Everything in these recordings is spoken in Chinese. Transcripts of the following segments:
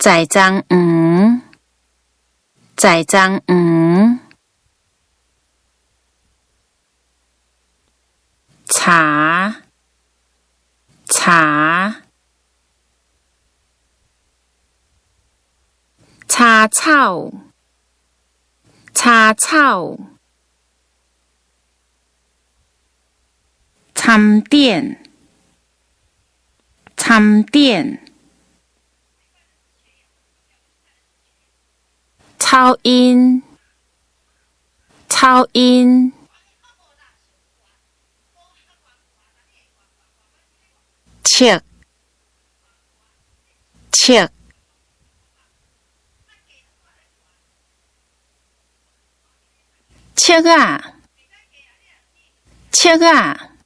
在张黄，在张黄，茶，茶，茶草，茶草，参点，参点，超音，超音，切，切，切啊，切啊，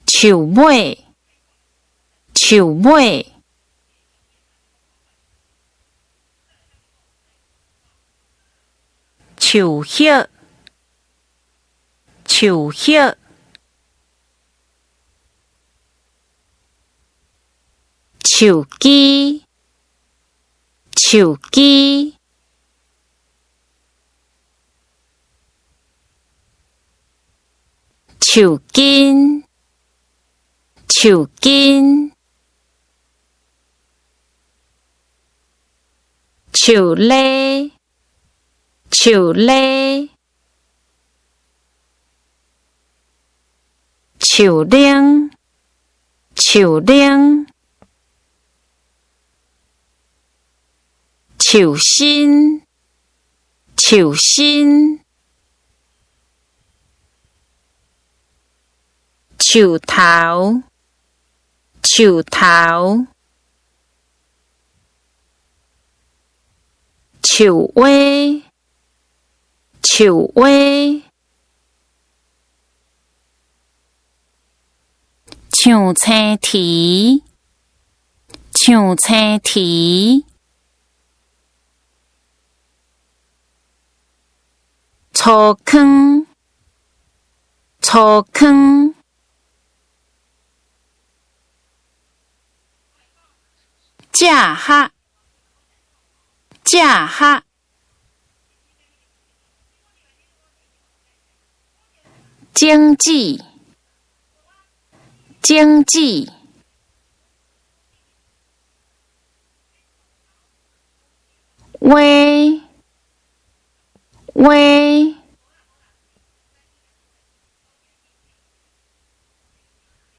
树尾，树尾，树叶，树叶，树枝，树枝，树根，树根，树嘞，树嘞，树铃，树铃，树心，树心，树头，树头，树尾，树尾，唱青啼，唱青啼，粗坑，粗坑，驾客，驾客，经济，经济，威，威，